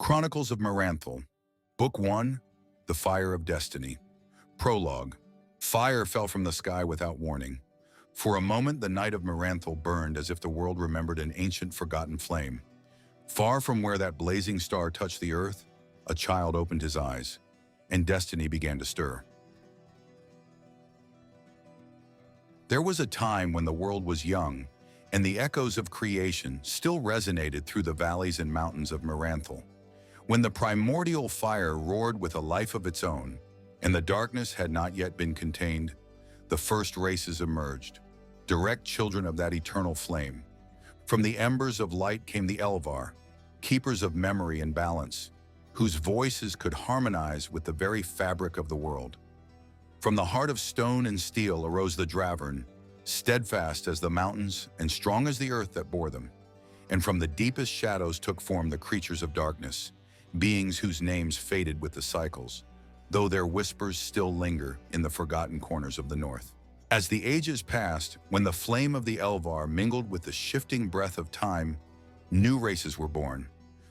Chronicles of Myranthel, Book 1, The Fire of Destiny. Prologue. Fire fell from the sky without warning. For a moment, the night of Myranthel burned as if the world remembered an ancient, forgotten flame. Far from where that blazing star touched the earth, a child opened his eyes, and destiny began to stir. There was a time when the world was young, and the echoes of creation still resonated through the valleys and mountains of Myranthel. When the primordial fire roared with a life of its own, and the darkness had not yet been contained, the first races emerged, direct children of that eternal flame. From the embers of light came the Elvar, keepers of memory and balance, whose voices could harmonize with the very fabric of the world. From the heart of stone and steel arose the Dravern, steadfast as the mountains and strong as the earth that bore them. And from the deepest shadows took form the creatures of darkness, beings whose names faded with the cycles, though their whispers still linger in the forgotten corners of the north. As the ages passed, when the flame of the Elvar mingled with the shifting breath of time, new races were born.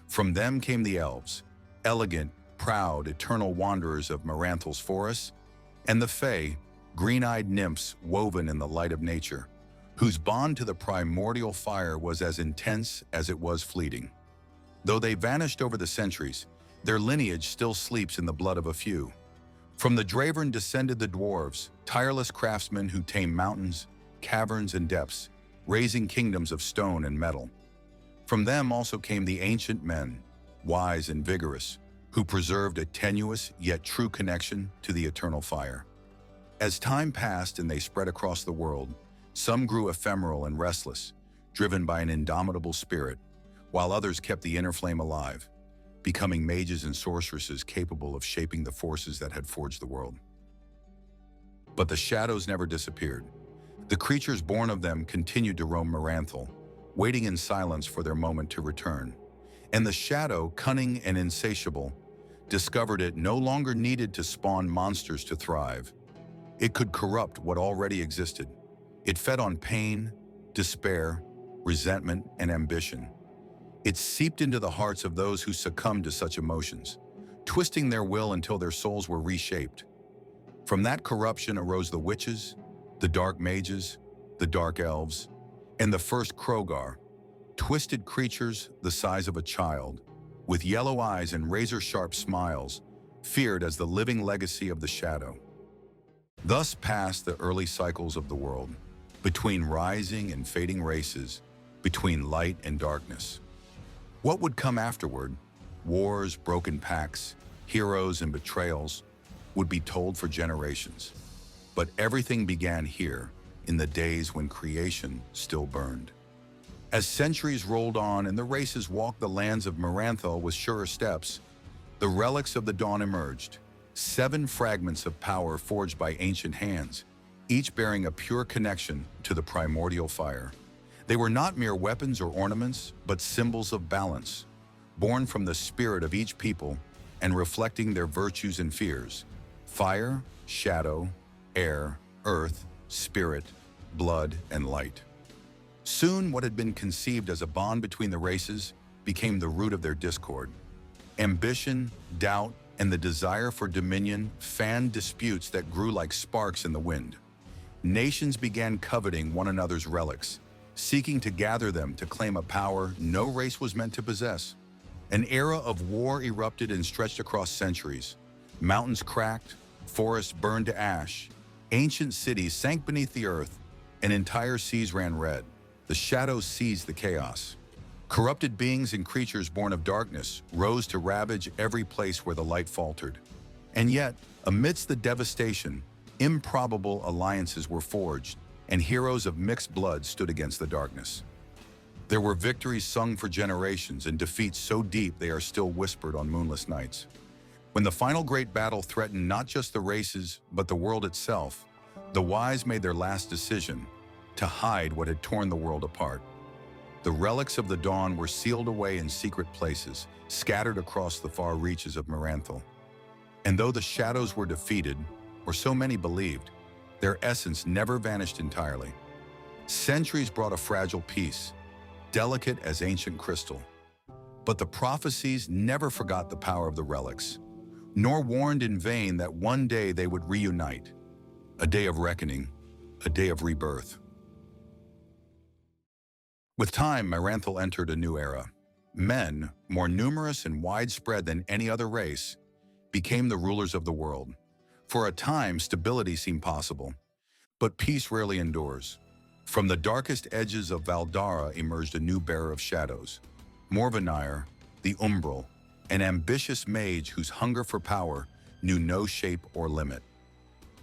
From them came the elves, elegant, proud, eternal wanderers of Myranthel's forests, and the Fae, green-eyed nymphs woven in the light of nature, whose bond to the primordial fire was as intense as it was fleeting. Though they vanished over the centuries, their lineage still sleeps in the blood of a few. From the Dravern descended the dwarves, tireless craftsmen who tame mountains, caverns, and depths, raising kingdoms of stone and metal. From them also came the ancient men, wise and vigorous, who preserved a tenuous yet true connection to the eternal fire. As time passed and they spread across the world, some grew ephemeral and restless, driven by an indomitable spirit, while others kept the inner flame alive, becoming mages and sorceresses capable of shaping the forces that had forged the world. But the shadows never disappeared. The creatures born of them continued to roam Myranthel, waiting in silence for their moment to return. And the shadow, cunning and insatiable, discovered it no longer needed to spawn monsters to thrive. It could corrupt what already existed. It fed on pain, despair, resentment, and ambition. It seeped into the hearts of those who succumbed to such emotions, twisting their will until their souls were reshaped. From that corruption arose the witches, the dark mages, the dark elves, and the first Krogar, twisted creatures the size of a child, with yellow eyes and razor-sharp smiles, feared as the living legacy of the shadow. Thus passed the early cycles of the world, between rising and fading races, between light and darkness. What would come afterward, wars, broken pacts, heroes, and betrayals, would be told for generations. But everything began here, in the days when creation still burned. As centuries rolled on and the races walked the lands of Myranthel with surer steps, the relics of the dawn emerged, 7 fragments of power forged by ancient hands, each bearing a pure connection to the primordial fire. They were not mere weapons or ornaments, but symbols of balance, born from the spirit of each people and reflecting their virtues and fears: fire, shadow, air, earth, spirit, blood, and light. Soon, what had been conceived as a bond between the races became the root of their discord. Ambition, doubt, and the desire for dominion fanned disputes that grew like sparks in the wind. Nations began coveting one another's relics, seeking to gather them to claim a power no race was meant to possess. An era of war erupted and stretched across centuries. Mountains cracked, forests burned to ash, ancient cities sank beneath the earth, and entire seas ran red. The shadows seized the chaos. Corrupted beings and creatures born of darkness rose to ravage every place where the light faltered. And yet, amidst the devastation, improbable alliances were forged, and heroes of mixed blood stood against the darkness. There were victories sung for generations and defeats so deep they are still whispered on moonless nights. When the final great battle threatened not just the races, but the world itself, the wise made their last decision: to hide what had torn the world apart. The relics of the dawn were sealed away in secret places, scattered across the far reaches of Myranthel. And though the shadows were defeated, or so many believed, their essence never vanished entirely. Centuries brought a fragile peace, delicate as ancient crystal. But the prophecies never forgot the power of the relics, nor warned in vain that one day they would reunite, a day of reckoning, a day of rebirth. With time, Myranthel entered a new era. Men, more numerous and widespread than any other race, became the rulers of the world. For a time, stability seemed possible, but peace rarely endures. From the darkest edges of Valdara emerged a new bearer of shadows, Morvenir, the Umbral, an ambitious mage whose hunger for power knew no shape or limit.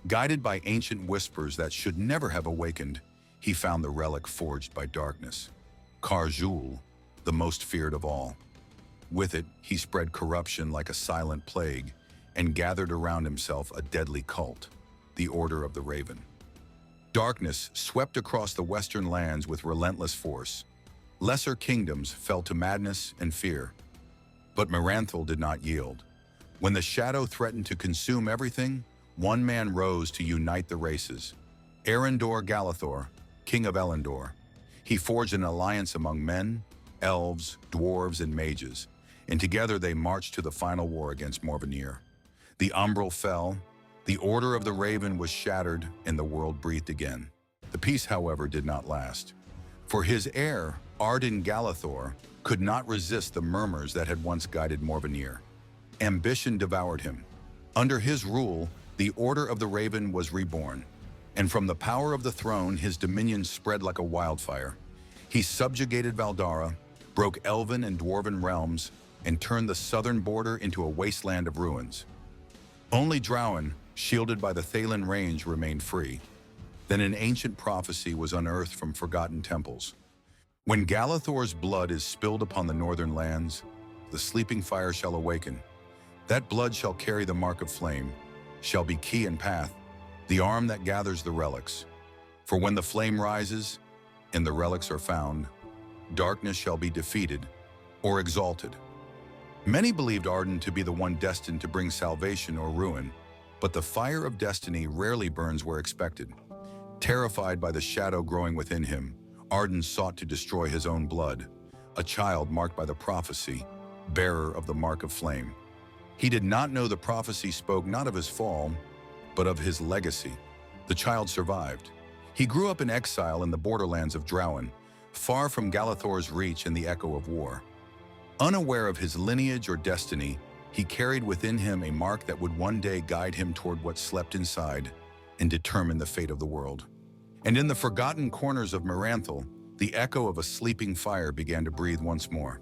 Guided by ancient whispers that should never have awakened, he found the relic forged by darkness, Karjul, the most feared of all. With it, he spread corruption like a silent plague and gathered around himself a deadly cult, the Order of the Raven. Darkness swept across the western lands with relentless force. Lesser kingdoms fell to madness and fear. But Myranthel did not yield. When the shadow threatened to consume everything, one man rose to unite the races. Arendor Galathor, king of Elendor. He forged an alliance among men, elves, dwarves, and mages, and together they marched to the final war against Morvenir. The Umbral fell, the Order of the Raven was shattered, and the world breathed again. The peace, however, did not last. For his heir, Arden Galathor, could not resist the murmurs that had once guided Morvenir. Ambition devoured him. Under his rule, the Order of the Raven was reborn, and from the power of the throne, his dominion spread like a wildfire. He subjugated Valdara, broke elven and dwarven realms, and turned the southern border into a wasteland of ruins. Only Drowan, shielded by the Thalen Range, remained free. Then an ancient prophecy was unearthed from forgotten temples. When Galathor's blood is spilled upon the northern lands, the sleeping fire shall awaken. That blood shall carry the mark of flame, shall be key and path, the arm that gathers the relics. For when the flame rises, and the relics are found, darkness shall be defeated or exalted. Many believed Arden to be the one destined to bring salvation or ruin, but the fire of destiny rarely burns where expected. Terrified by the shadow growing within him, Arden sought to destroy his own blood, a child marked by the prophecy, bearer of the mark of flame. He did not know the prophecy spoke not of his fall, but of his legacy. The child survived. He grew up in exile in the borderlands of Drowan, far from Galathor's reach and the echo of war. Unaware of his lineage or destiny, he carried within him a mark that would one day guide him toward what slept inside and determine the fate of the world. And in the forgotten corners of Myranthel, the echo of a sleeping fire began to breathe once more.